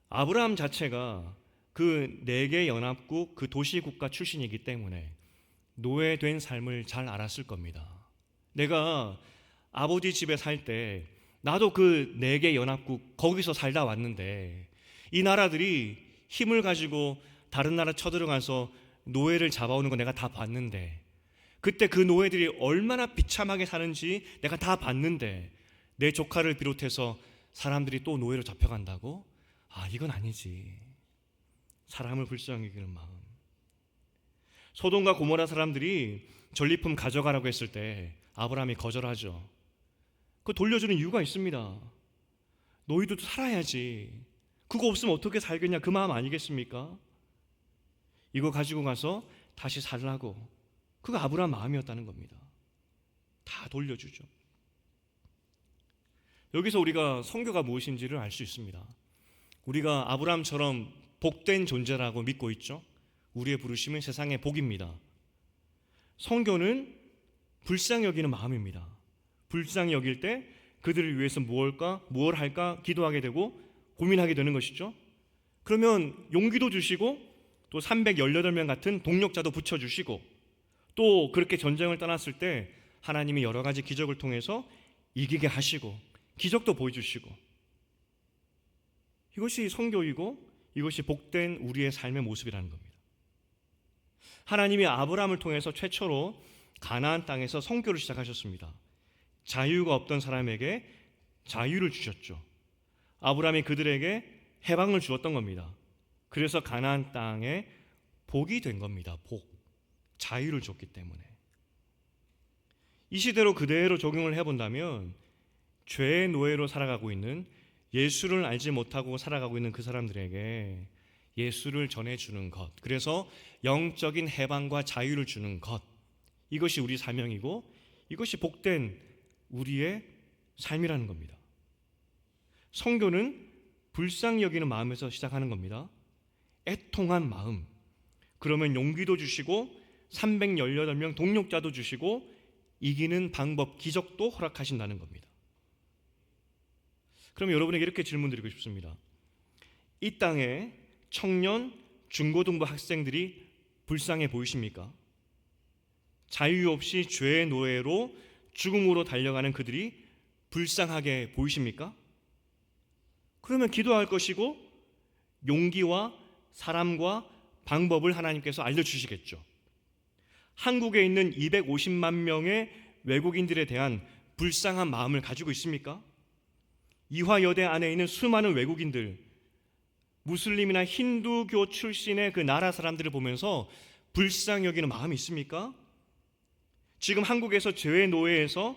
아브라함 자체가 그 4개 연합국 그 도시국가 출신이기 때문에 노예된 삶을 잘 알았을 겁니다. 내가 아버지 집에 살 때 나도 그 4개 연합국 거기서 살다 왔는데, 이 나라들이 힘을 가지고 다른 나라 쳐들어가서 노예를 잡아오는 거 내가 다 봤는데, 그때 그 노예들이 얼마나 비참하게 사는지 내가 다 봤는데, 내 조카를 비롯해서 사람들이 또 노예로 잡혀간다고? 이건 아니지. 사람을 불쌍히 여기는 마음. 소돔과 고모라 사람들이 전리품 가져가라고 했을 때 아브라함이 거절하죠. 그거 돌려주는 이유가 있습니다. 너희도 살아야지. 그거 없으면 어떻게 살겠냐, 그 마음 아니겠습니까? 이거 가지고 가서 다시 살라고. 그거 아브라함 마음이었다는 겁니다. 다 돌려주죠. 여기서 우리가 선교가 무엇인지를 알 수 있습니다. 우리가 아브라함처럼 복된 존재라고 믿고 있죠. 우리의 부르심은 세상의 복입니다. 선교는 불쌍히 여기는 마음입니다. 불쌍히 여길 때 그들을 위해서 무엇 할까 기도하게 되고 고민하게 되는 것이죠. 그러면 용기도 주시고 또 318명 같은 동력자도 붙여주시고, 또 그렇게 전쟁을 떠났을 때 하나님이 여러 가지 기적을 통해서 이기게 하시고 기적도 보여주시고, 이것이 선교이고 이것이 복된 우리의 삶의 모습이라는 겁니다. 하나님이 아브라함을 통해서 최초로 가나안 땅에서 선교를 시작하셨습니다. 자유가 없던 사람에게 자유를 주셨죠. 아브라함이 그들에게 해방을 주었던 겁니다. 그래서 가나안 땅에 복이 된 겁니다. 복, 자유를 줬기 때문에. 이 시대로 그대로 적용을 해본다면 죄의 노예로 살아가고 있는, 예수를 알지 못하고 살아가고 있는 그 사람들에게 예수를 전해주는 것, 그래서 영적인 해방과 자유를 주는 것, 이것이 우리 사명이고 이것이 복된 우리의 삶이라는 겁니다. 선교는 불쌍히 여기는 마음에서 시작하는 겁니다. 애통한 마음. 그러면 용기도 주시고 318명 동력자도 주시고 이기는 방법, 기적도 허락하신다는 겁니다. 그럼 여러분에게 이렇게 질문드리고 싶습니다. 이 땅에 청년, 중고등부 학생들이 불쌍해 보이십니까? 자유 없이 죄의 노예로 죽음으로 달려가는 그들이 불쌍하게 보이십니까? 그러면 기도할 것이고 용기와 사람과 방법을 하나님께서 알려주시겠죠. 한국에 있는 250만 명의 외국인들에 대한 불쌍한 마음을 가지고 있습니까? 이화여대 안에 있는 수많은 외국인들, 무슬림이나 힌두교 출신의 그 나라 사람들을 보면서 불쌍히 여기는 마음이 있습니까? 지금 한국에서 죄의 노예에서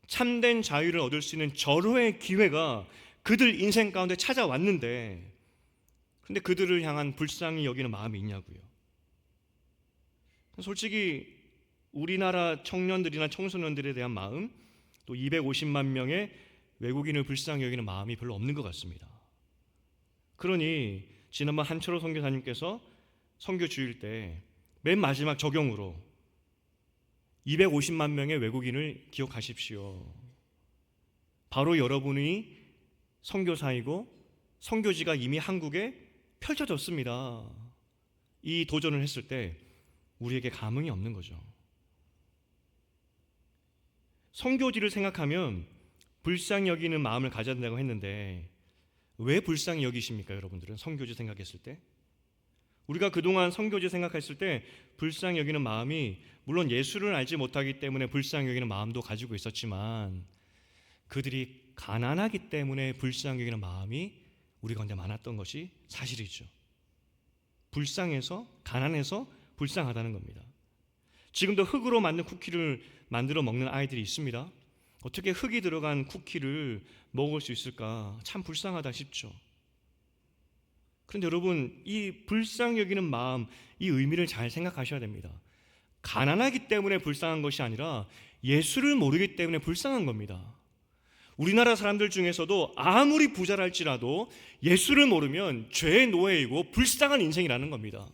참된 자유를 얻을 수 있는 절호의 기회가 그들 인생 가운데 찾아왔는데, 근데 그들을 향한 불쌍히 여기는 마음이 있냐고요. 솔직히 우리나라 청년들이나 청소년들에 대한 마음, 또 250만 명의 외국인을 불쌍히 여기는 마음이 별로 없는 것 같습니다. 그러니 지난번 한철호 선교사님께서 선교 주일 때 맨 마지막 적용으로 250만 명의 외국인을 기억하십시오. 바로 여러분이 선교사이고 선교지가 이미 한국에 펼쳐졌습니다. 이 도전을 했을 때 우리에게 감흥이 없는 거죠. 선교지를 생각하면 불쌍히 여기는 마음을 가져야 된다고 했는데, 왜 불쌍히 여기십니까? 여러분들은 선교지 생각했을 때, 우리가 그동안 선교지 생각했을 때 불쌍히 여기는 마음이, 물론 예수를 알지 못하기 때문에 불쌍히 여기는 마음도 가지고 있었지만 그들이 가난하기 때문에 불쌍히 여기는 마음이 우리 가운데 많았던 것이 사실이죠. 불쌍해서, 가난해서 불쌍하다는 겁니다. 지금도 흙으로 만든 쿠키를 만들어 먹는 아이들이 있습니다. 어떻게 흙이 들어간 쿠키를 먹을 수 있을까? 참 불쌍하다 싶죠. 그런데 여러분, 이 불쌍히 여기는 마음, 이 의미를 잘 생각하셔야 됩니다. 가난하기 때문에 불쌍한 것이 아니라 예수를 모르기 때문에 불쌍한 겁니다. 우리나라 사람들 중에서도 아무리 부자랄지라도 예수를 모르면 죄의 노예이고 불쌍한 인생이라는 겁니다.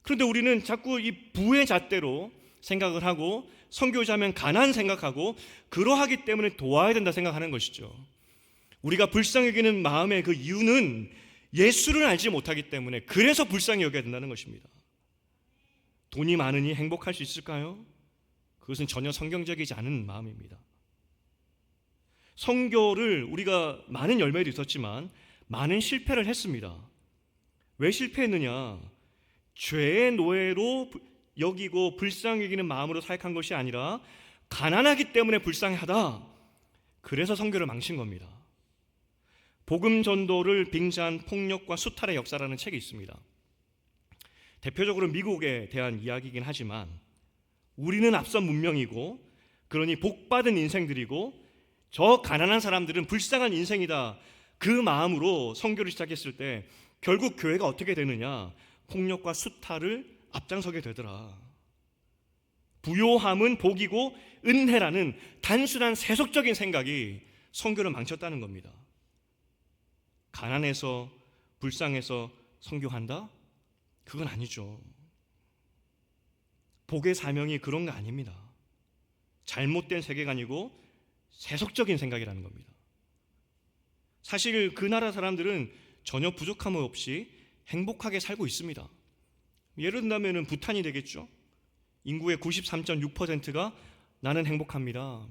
그런데 우리는 자꾸 이 부의 잣대로 생각을 하고 선교자면 가난 생각하고 그러하기 때문에 도와야 된다 생각하는 것이죠. 우리가 불쌍히 여기는 마음의 그 이유는 예수를 알지 못하기 때문에 그래서 불쌍히 여겨야 된다는 것입니다. 돈이 많으니 행복할 수 있을까요? 그것은 전혀 성경적이지 않은 마음입니다. 선교를 우리가 많은 열매도 있었지만 많은 실패를 했습니다. 왜 실패했느냐? 죄의 노예로 여기고 불쌍히 여기는 마음으로 사역한 것이 아니라 가난하기 때문에 불쌍하다. 그래서 선교를 망친 겁니다. 복음 전도를 빙자한 폭력과 수탈의 역사라는 책이 있습니다. 대표적으로 미국에 대한 이야기이긴 하지만 우리는 앞선 문명이고 그러니 복받은 인생들이고 저 가난한 사람들은 불쌍한 인생이다. 그 마음으로 선교를 시작했을 때 결국 교회가 어떻게 되느냐? 폭력과 수탈을 앞장서게 되더라. 부요함은 복이고 은혜라는 단순한 세속적인 생각이 선교를 망쳤다는 겁니다. 가난해서 불쌍해서 선교한다? 그건 아니죠. 복의 사명이 그런 거 아닙니다. 잘못된 세계관이고 세속적인 생각이라는 겁니다. 사실 그 나라 사람들은 전혀 부족함 없이 행복하게 살고 있습니다. 예를 든다면 부탄이 되겠죠. 인구의 93.6%가 나는 행복합니다.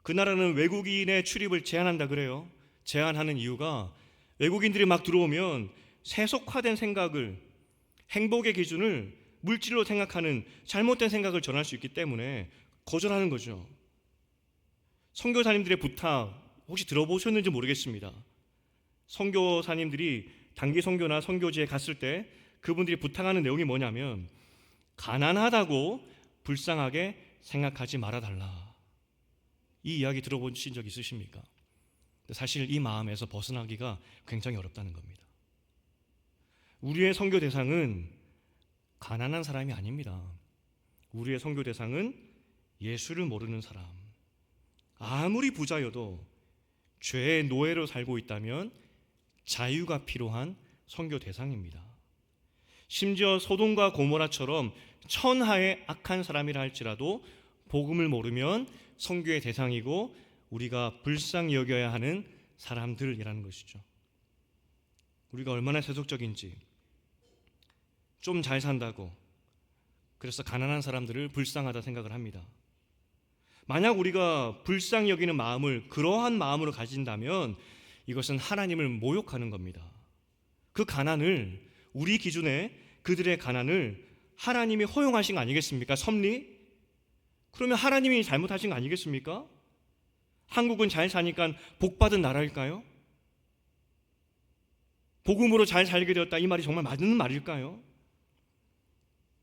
그 나라는 외국인의 출입을 제한한다 그래요. 제한하는 이유가 외국인들이 막 들어오면 세속화된 생각을, 행복의 기준을 물질로 생각하는 잘못된 생각을 전할 수 있기 때문에 거절하는 거죠. 선교사님들의 부탁 혹시 들어보셨는지 모르겠습니다. 선교사님들이 단기 선교나 선교지에 갔을 때 그분들이 부탁하는 내용이 뭐냐면 가난하다고 불쌍하게 생각하지 말아달라. 이 이야기 들어보신 적 있으십니까? 사실 이 마음에서 벗어나기가 굉장히 어렵다는 겁니다. 우리의 선교 대상은 가난한 사람이 아닙니다. 우리의 선교 대상은 예수를 모르는 사람. 아무리 부자여도 죄의 노예로 살고 있다면 자유가 필요한 선교 대상입니다. 심지어 소돔과 고모라처럼 천하의 악한 사람이라 할지라도 복음을 모르면 선교의 대상이고 우리가 불쌍히 여겨야 하는 사람들이라는 것이죠. 우리가 얼마나 세속적인지, 좀 잘 산다고 그래서 가난한 사람들을 불쌍하다 생각을 합니다. 만약 우리가 불쌍히 여기는 마음을 그러한 마음으로 가진다면 이것은 하나님을 모욕하는 겁니다. 그 가난을, 우리 기준에 그들의 가난을 하나님이 허용하신 거 아니겠습니까? 섭리? 그러면 하나님이 잘못하신 거 아니겠습니까? 한국은 잘 사니까 복받은 나라일까요? 복음으로 잘 살게 되었다, 이 말이 정말 맞는 말일까요?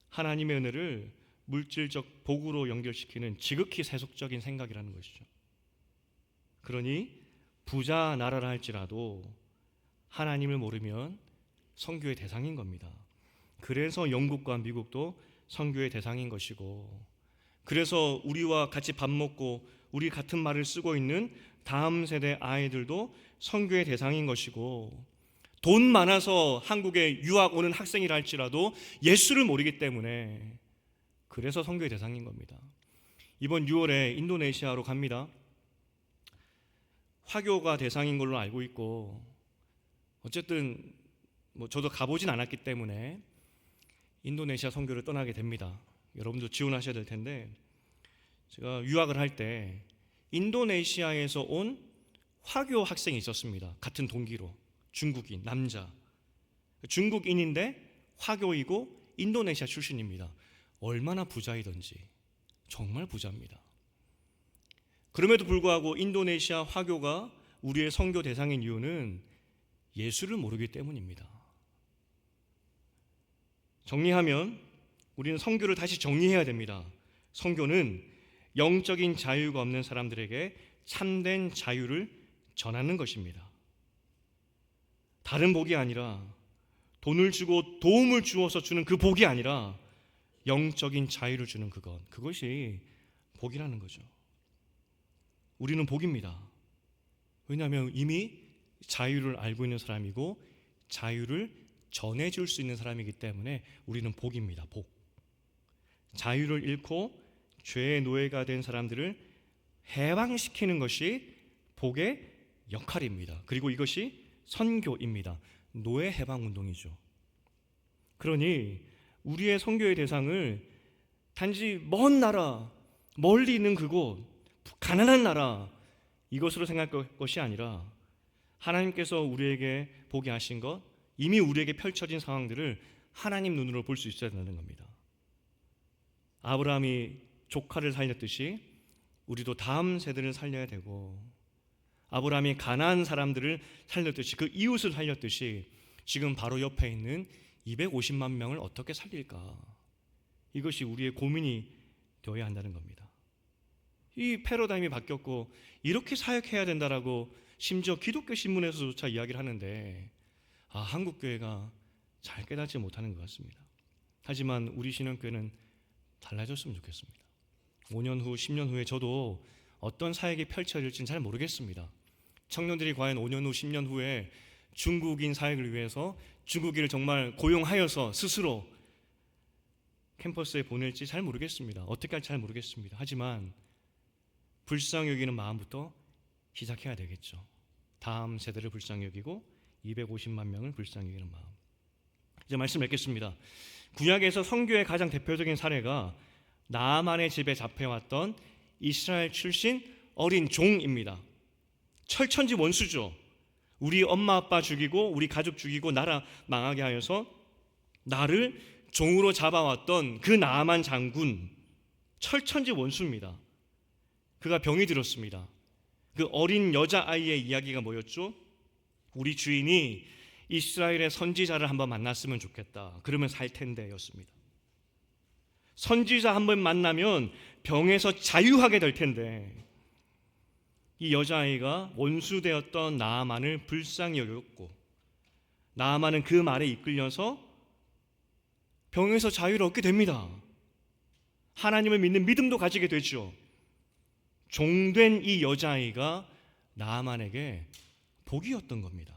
하나님의 은혜를 물질적 복으로 연결시키는 지극히 세속적인 생각이라는 것이죠. 그러니 부자 나라라 할지라도 하나님을 모르면 선교의 대상인 겁니다. 그래서 영국과 미국도 선교의 대상인 것이고, 그래서 우리와 같이 밥 먹고 우리 같은 말을 쓰고 있는 다음 세대 아이들도 선교의 대상인 것이고, 돈 많아서 한국에 유학 오는 학생이라 할지라도 예수를 모르기 때문에 그래서 선교의 대상인 겁니다. 이번 6월에 인도네시아로 갑니다. 화교가 대상인 걸로 알고 있고, 어쨌든 저도 가보진 않았기 때문에 인도네시아 선교를 떠나게 됩니다. 여러분도 지원하셔야 될 텐데, 제가 유학을 할 때 인도네시아에서 온 화교 학생이 있었습니다. 같은 동기로. 중국인, 남자. 중국인인데 화교이고 인도네시아 출신입니다. 얼마나 부자이던지 정말 부자입니다. 그럼에도 불구하고 인도네시아 화교가 우리의 선교 대상인 이유는 예수를 모르기 때문입니다. 정리하면 우리는 선교를 다시 정리해야 됩니다. 선교는 영적인 자유가 없는 사람들에게 참된 자유를 전하는 것입니다. 다른 복이 아니라, 돈을 주고 도움을 주어서 주는 그 복이 아니라 영적인 자유를 주는 그것이 복이라는 거죠. 우리는 복입니다. 왜냐하면 이미 자유를 알고 있는 사람이고 자유를 전해줄 수 있는 사람이기 때문에 우리는 복입니다. 복. 자유를 잃고 죄의 노예가 된 사람들을 해방시키는 것이 복의 역할입니다. 그리고 이것이 선교입니다. 노예 해방 운동이죠. 그러니 우리의 선교의 대상을 단지 먼 나라, 멀리 있는 그곳, 가난한 나라 이것으로 생각할 것이 아니라 하나님께서 우리에게 보게 하신 것, 이미 우리에게 펼쳐진 상황들을 하나님 눈으로 볼 수 있어야 된다는 겁니다. 아브라함이 조카를 살렸듯이 우리도 다음 세대를 살려야 되고, 아브라함이 가난한 사람들을 살렸듯이, 그 이웃을 살렸듯이 지금 바로 옆에 있는 250만 명을 어떻게 살릴까? 이것이 우리의 고민이 되어야 한다는 겁니다. 이 패러다임이 바뀌었고 이렇게 사역해야 된다라고 심지어 기독교 신문에서조차 이야기를 하는데 한국교회가 잘 깨닫지 못하는 것 같습니다. 하지만 우리 신앙교회는 달라졌으면 좋겠습니다. 5년 후, 10년 후에 저도 어떤 사역이 펼쳐질지는 잘 모르겠습니다. 청년들이 과연 5년 후, 10년 후에 중국인 사역을 위해서 중국인을 정말 고용하여서 스스로 캠퍼스에 보낼지 잘 모르겠습니다. 어떻게 할지 잘 모르겠습니다. 하지만 불쌍히 여기는 마음부터 시작해야 되겠죠. 다음 세대를 불쌍히 여기고 250만 명을 불쌍히 여기는 마음. 이제 말씀 맺겠습니다. 구약에서 선교의 가장 대표적인 사례가 나아만의 집에 잡혀왔던 이스라엘 출신 어린 종입니다. 철천지 원수죠. 우리 엄마 아빠 죽이고 우리 가족 죽이고 나라 망하게 하여서 나를 종으로 잡아왔던 그 나아만 장군, 철천지 원수입니다. 그가 병이 들었습니다. 그 어린 여자아이의 이야기가 뭐였죠? 우리 주인이 이스라엘의 선지자를 한번 만났으면 좋겠다. 그러면 살 텐데 였습니다. 선지자 한번 만나면 병에서 자유하게 될 텐데, 이 여자아이가 원수되었던 나아만을 불쌍히 여겼고 나아만은 그 말에 이끌려서 병에서 자유를 얻게 됩니다. 하나님을 믿는 믿음도 가지게 되죠. 종된 이 여자아이가 나아만에게 복이었던 겁니다.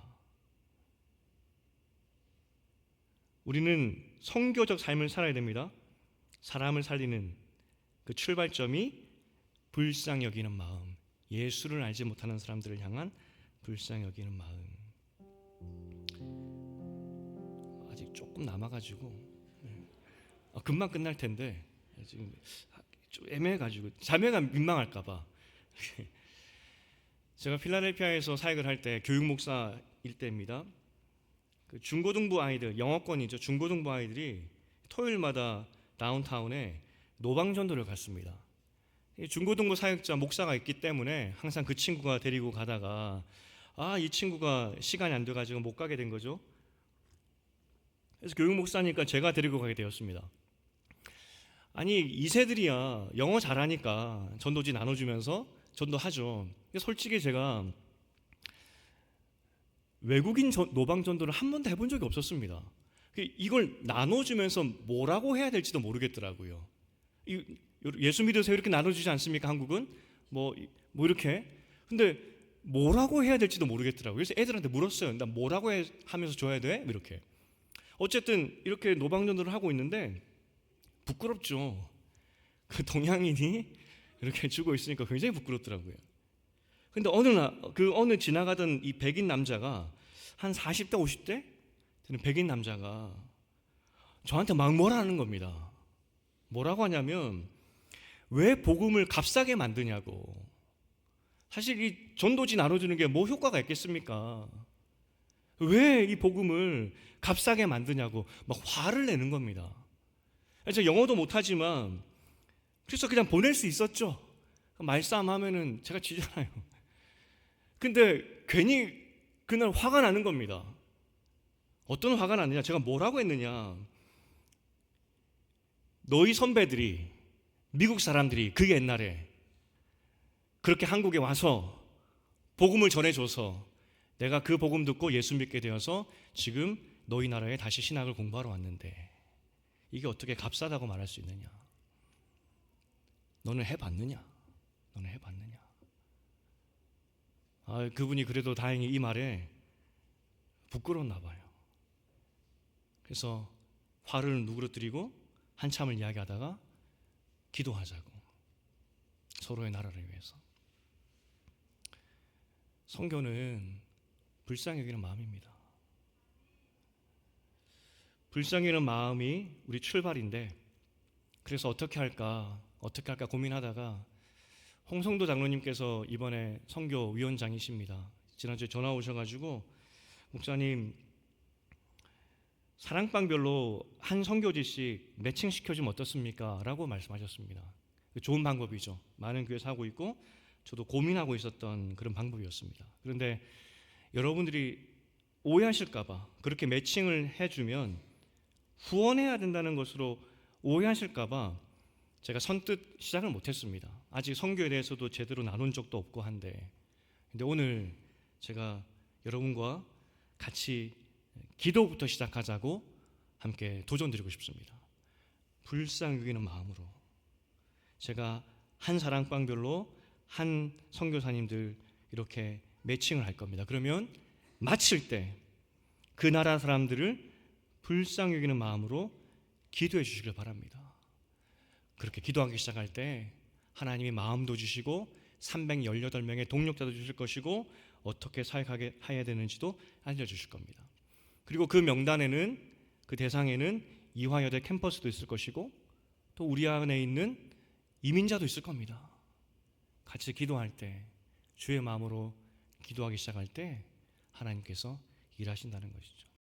우리는 선교적 삶을 살아야 됩니다. 사람을 살리는 그 출발점이 불쌍히 여기는 마음, 예수를 알지 못하는 사람들을 향한 불쌍히 여기는 마음. 아직 조금 남아가지고 금방 끝날 텐데 지금 좀 애매해가지고 자매가 민망할까봐 제가 필라델피아에서 사역을 할 때 교육 목사일 때입니다. 그 중고등부 아이들, 영어권이죠. 중고등부 아이들이 토요일마다 다운타운에 노방전도를 갔습니다. 중고등부 사역자 목사가 있기 때문에 항상 그 친구가 데리고 가다가 이 친구가 시간이 안 돼가지고 못 가게 된 거죠. 그래서 교육 목사니까 제가 데리고 가게 되었습니다. 아니 이세들이야 영어 잘하니까 전도지 나눠주면서 전도하죠. 솔직히 제가 외국인 노방 전도를 한 번도 해본 적이 없었습니다. 이걸 나눠주면서 뭐라고 해야 될지도 모르겠더라고요. 예수 믿으세요 이렇게 나눠주지 않습니까? 한국은 뭐 이렇게. 근데 뭐라고 해야 될지도 모르겠더라고요. 그래서 애들한테 물었어요. 나 뭐라고 하면서 줘야 돼? 이렇게. 어쨌든 이렇게 노방 전도를 하고 있는데 부끄럽죠. 그 동양인이 이렇게 주고 있으니까 굉장히 부끄럽더라고요. 근데 어느 지나가던 이 백인 남자가 한 40대 50대 되는 백인 남자가 저한테 막 뭐라는 겁니다. 뭐라고 하냐면 왜 복음을 값싸게 만드냐고. 사실 이 전도지 나눠주는 게 뭐 효과가 있겠습니까? 왜 이 복음을 값싸게 만드냐고 막 화를 내는 겁니다. 제가 영어도 못하지만 그래서 그냥 보낼 수 있었죠. 말싸움 하면은 제가 지잖아요. 근데 괜히 그날 화가 나는 겁니다. 어떤 화가 났느냐? 제가 뭐라고 했느냐? 너희 선배들이, 미국 사람들이 그 옛날에 그렇게 한국에 와서 복음을 전해줘서 내가 그 복음 듣고 예수 믿게 되어서 지금 너희 나라에 다시 신학을 공부하러 왔는데 이게 어떻게 값싸다고 말할 수 있느냐? 너는 해봤느냐? 너는 해봤느냐? 그분이 그래도 다행히 이 말에 부끄러웠나 봐요. 그래서 화를 누그러뜨리고 한참을 이야기하다가 기도하자고, 서로의 나라를 위해서. 선교는 불쌍히 여기는 마음입니다. 불쌍히 여기는 마음이 우리 출발인데, 그래서 어떻게 할까 고민하다가 홍성도 장로님께서 이번에 선교위원장이십니다. 지난주에 전화 오셔가지고, 목사님 사랑방별로 한 선교지씩 매칭시켜주면 어떻습니까? 라고 말씀하셨습니다. 좋은 방법이죠. 많은 교회에서 하고 있고 저도 고민하고 있었던 그런 방법이었습니다. 그런데 여러분들이 오해하실까봐, 그렇게 매칭을 해주면 후원해야 된다는 것으로 오해하실까봐 제가 선뜻 시작을 못했습니다. 아직 선교에 대해서도 제대로 나눈 적도 없고 한데, 근데 오늘 제가 여러분과 같이 기도부터 시작하자고 함께 도전드리고 싶습니다. 불쌍히 여기는 마음으로 제가 한 사랑방별로 한 선교사님들 이렇게 매칭을 할 겁니다. 그러면 마칠 때 그 나라 사람들을 불쌍히 여기는 마음으로 기도해 주시길 바랍니다. 그렇게 기도하기 시작할 때 하나님이 마음도 주시고 318명의 동력자도 주실 것이고 어떻게 사역하게 해야 되는지도 알려주실 겁니다. 그리고 그 명단에는, 그 대상에는 이화여대 캠퍼스도 있을 것이고 또 우리 안에 있는 이민자도 있을 겁니다. 같이 기도할 때, 주의 마음으로 기도하기 시작할 때 하나님께서 일하신다는 것이죠.